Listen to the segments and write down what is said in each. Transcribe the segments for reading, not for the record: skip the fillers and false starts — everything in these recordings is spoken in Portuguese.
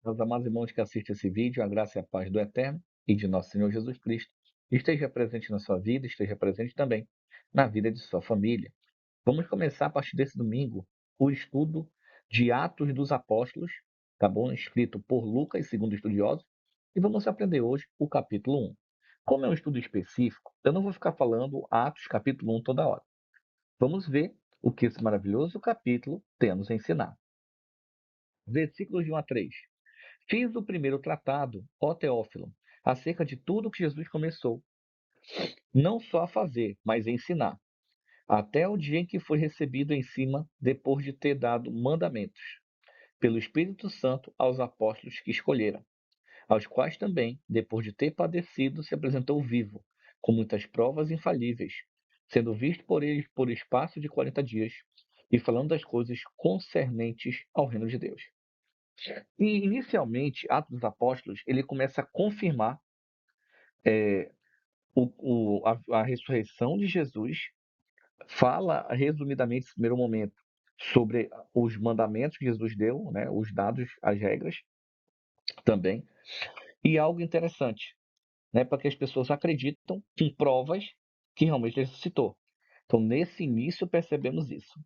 Meus amados irmãos que assistem esse vídeo, a graça e a paz do Eterno e de nosso Senhor Jesus Cristo esteja presente na sua vida, esteja presente também na vida de sua família. Vamos começar a partir desse domingo o estudo de Atos dos Apóstolos, tá bom? Escrito por Lucas, segundo estudiosos, e vamos aprender hoje o capítulo 1. Como é um estudo específico, eu não vou ficar falando Atos capítulo 1 toda hora. Vamos ver o que esse maravilhoso capítulo tem a nos ensinar. Versículos de 1 a 3. Fiz o primeiro tratado, ó Teófilo, acerca de tudo que Jesus começou, não só a fazer, mas a ensinar, até o dia em que foi recebido em cima, depois de ter dado mandamentos, pelo Espírito Santo aos apóstolos que escolhera, aos quais também, depois de ter padecido, se apresentou vivo, com muitas provas infalíveis, sendo visto por eles por espaço de 40 dias, e falando das coisas concernentes ao reino de Deus. E, inicialmente, Atos dos Apóstolos, ele começa a confirmar a ressurreição de Jesus, fala resumidamente, nesse primeiro momento, sobre os mandamentos que Jesus deu, né, os dados, as regras também, e algo interessante, né, para que as pessoas acreditam com provas que realmente ele ressuscitou. Então, nesse início, percebemos isso.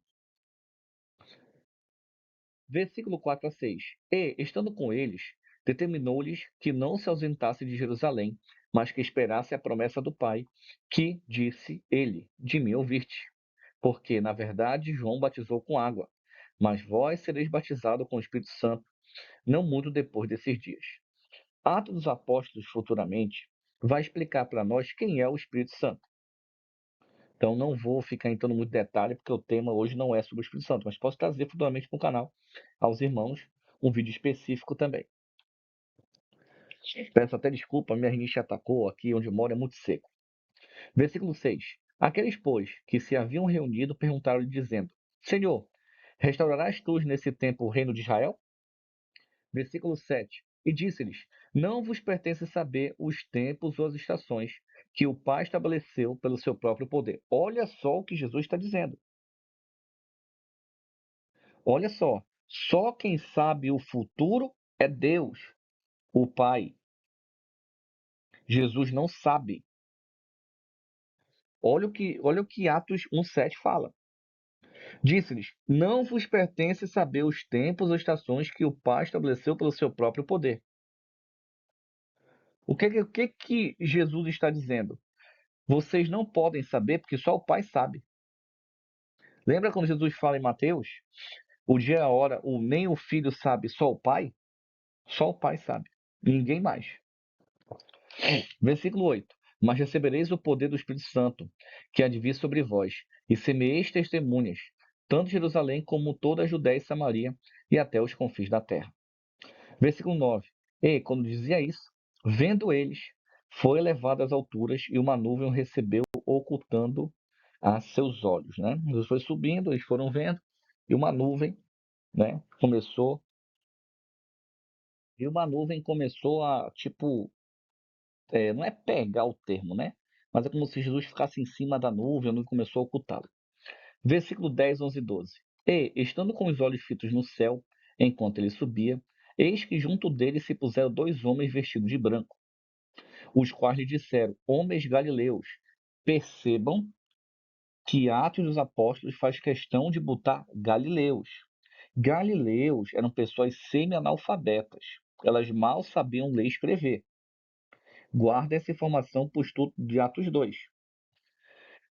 Versículo 4 a 6. E, estando com eles, determinou-lhes que não se ausentasse de Jerusalém, mas que esperasse a promessa do Pai, que, disse ele, de mim ouviste. Porque, na verdade, João batizou com água, mas vós sereis batizados com o Espírito Santo, não muito depois desses dias. Atos dos Apóstolos, futuramente, vai explicar para nós quem é o Espírito Santo. Então, não vou ficar entrando muito detalhe, porque o tema hoje não é sobre o Espírito Santo, mas posso trazer futuramente para o canal, aos irmãos, um vídeo específico também. Peço até desculpa, minha rinite atacou, aqui onde moro é muito seco. Versículo 6. Aqueles, pois, que se haviam reunido, perguntaram-lhe, dizendo: Senhor, restaurarás tu nesse tempo o reino de Israel? Versículo 7. E disse-lhes: Não vos pertence saber os tempos ou as estações que o Pai estabeleceu pelo seu próprio poder. Olha só o que Jesus está dizendo. Olha só quem sabe o futuro é Deus, o Pai. Jesus não sabe. Olha o que Atos 1,7 fala. Disse-lhes: Não vos pertence saber os tempos ou estações que o Pai estabeleceu pelo seu próprio poder. O que Jesus está dizendo? Vocês não podem saber porque só o Pai sabe. Lembra quando Jesus fala em Mateus? O dia e a hora, nem o Filho sabe, só o Pai? Só o Pai sabe. Ninguém mais. Versículo 8. Mas recebereis o poder do Espírito Santo, que há de vir sobre vós, e semeeis testemunhas, tanto Jerusalém como toda a Judéia e Samaria, e até os confins da terra. Versículo 9. E, quando dizia isso, vendo eles, foi elevado às alturas, e uma nuvem o recebeu, ocultando a seus olhos. Né? Jesus foi subindo, eles foram vendo, e uma nuvem, né, começou, a, tipo, não é pegar o termo, né? Mas é como se Jesus ficasse em cima da nuvem, a nuvem começou a ocultá-lo. Versículo 10, 11 e 12. E, estando com os olhos fitos no céu, enquanto ele subia, eis que junto dele se puseram dois homens vestidos de branco, os quais lhe disseram: Homens galileus, percebam que Atos dos Apóstolos faz questão de botar galileus. Galileus eram pessoas semi-analfabetas. Elas mal sabiam ler e escrever. Guarda essa informação para o estudo de Atos 2.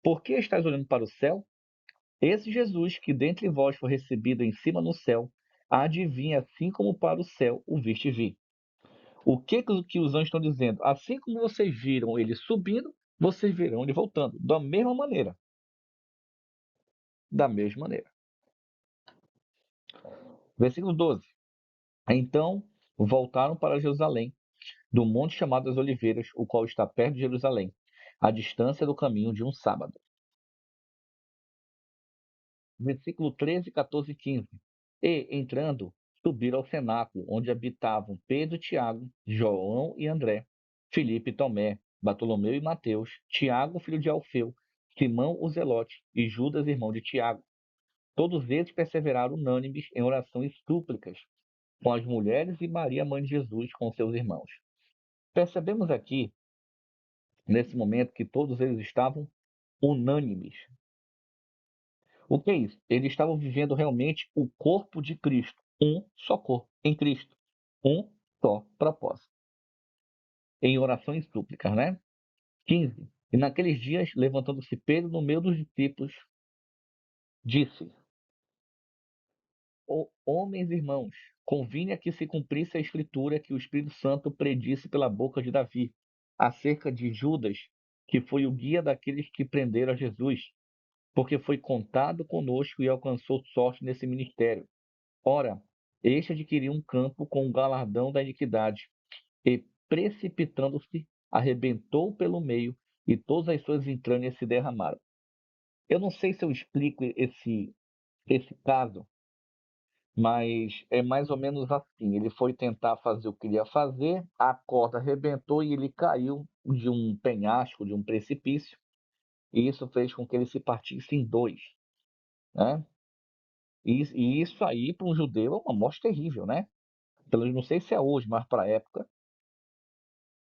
Por que estás olhando para o céu? Esse Jesus que dentre vós foi recebido em cima no céu, adivinha assim como para o céu o viste vir. O que os anjos estão dizendo? Assim como vocês viram ele subindo, vocês verão ele voltando. Da mesma maneira. Da mesma maneira. Versículo 12. Então voltaram para Jerusalém, do monte chamado das Oliveiras, o qual está perto de Jerusalém, à distância do caminho de um sábado. Versículo 13, 14 e 15. E, entrando, subiram ao cenáculo, onde habitavam Pedro, Tiago, João e André, Filipe e Tomé, Bartolomeu e Mateus, Tiago, filho de Alfeu, Simão o Zelote e Judas, irmão de Tiago. Todos eles perseveraram unânimes em oração e súplicas com as mulheres e Maria, mãe de Jesus, com seus irmãos. Percebemos aqui, nesse momento, que todos eles estavam unânimes. O que é isso? Eles estavam vivendo realmente o corpo de Cristo, um só corpo em Cristo, um só propósito. Em oração e súplicas, né? 15. E naqueles dias, levantando-se Pedro no meio dos discípulos, disse: Homens e irmãos, convinha que se cumprisse a escritura que o Espírito Santo predisse pela boca de Davi, acerca de Judas, que foi o guia daqueles que prenderam a Jesus, porque foi contado conosco e alcançou sorte nesse ministério. Ora, este adquiriu um campo com o galardão da iniquidade, e, precipitando-se, arrebentou pelo meio, e todas as suas entranhas se derramaram. Eu não sei se eu explico esse caso, mas é mais ou menos assim. Ele foi tentar fazer o que ele ia fazer, a corda arrebentou e ele caiu de um penhasco, de um precipício, e isso fez com que ele se partisse em dois, né? E isso aí, para um judeu, é uma morte terrível, né? Não sei se é hoje, mas para a época,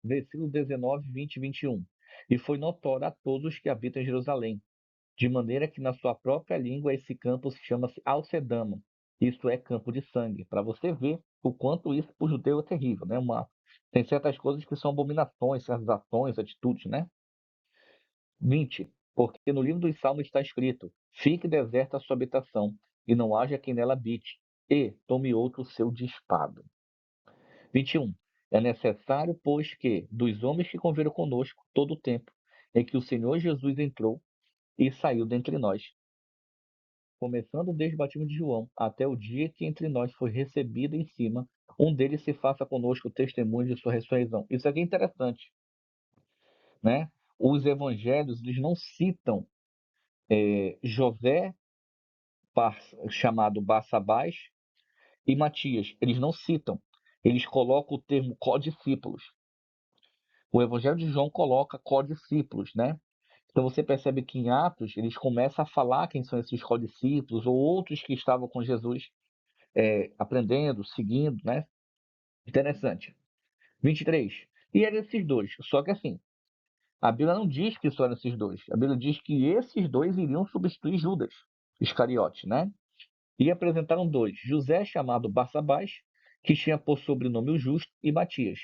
versículo 19, 20 e 21. E foi notório a todos os que habitam em Jerusalém, de maneira que na sua própria língua esse campo se chama-se Alcedama, isto é, campo de sangue, para você ver o quanto isso para o judeu é terrível, né? Tem certas coisas que são abominações, certas ações, atitudes, né? 20. Porque no livro dos Salmos está escrito: Fique deserta a sua habitação, e não haja quem nela habite, e tome outro seu dispado. 21. É necessário, pois, que, dos homens que conviveram conosco todo o tempo, em que o Senhor Jesus entrou e saiu dentre nós, começando desde o batismo de João, até o dia que entre nós foi recebido em cima, um deles se faça conosco testemunho de sua ressurreição. Isso aqui é interessante, né? Os evangelhos, eles não citam José, chamado Barsabás, e Matias. Eles não citam. Eles colocam o termo codiscípulos. O evangelho de João coloca codiscípulos, né? Então você percebe que em Atos eles começam a falar quem são esses codiscípulos ou outros que estavam com Jesus, aprendendo, seguindo, né? Interessante. 23. E eram esses dois. Só que assim, a Bíblia não diz que só eram esses dois. A Bíblia diz que esses dois iriam substituir Judas Iscariote, né? E apresentaram dois: José, chamado Barsabás, que tinha por sobrenome o Justo, e Matias.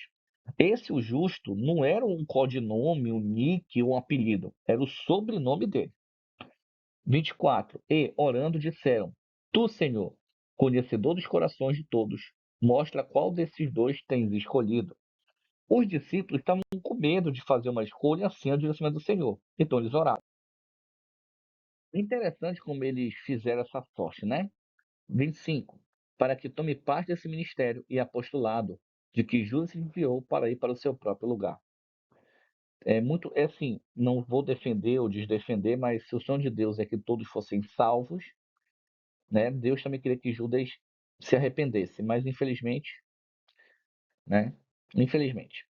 Esse, o Justo, não era um codinome, um nick, um apelido. Era o sobrenome dele. 24. E, orando, disseram: Tu, Senhor, conhecedor dos corações de todos, mostra qual desses dois tens escolhido. Os discípulos estavam com medo de fazer uma escolha sem o direcionamento do Senhor. Então eles oraram. Interessante como eles fizeram essa sorte, né? 25. Para que tome parte desse ministério e apostolado de que Judas enviou para ir para o seu próprio lugar. É assim, não vou defender ou desdefender, mas se o sonho de Deus é que todos fossem salvos, né? Deus também queria que Judas se arrependesse, mas infelizmente, né? Infelizmente.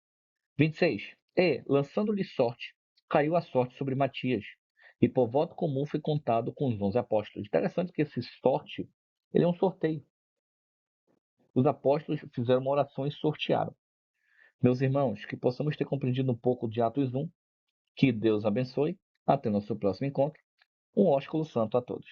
26. E, lançando-lhe sorte, caiu a sorte sobre Matias, e por voto comum foi contado com os 11 apóstolos. Interessante que esse sorte, ele é um sorteio. Os apóstolos fizeram uma oração e sortearam. Meus irmãos, que possamos ter compreendido um pouco de Atos 1, que Deus abençoe. Até nosso próximo encontro. Um ósculo santo a todos.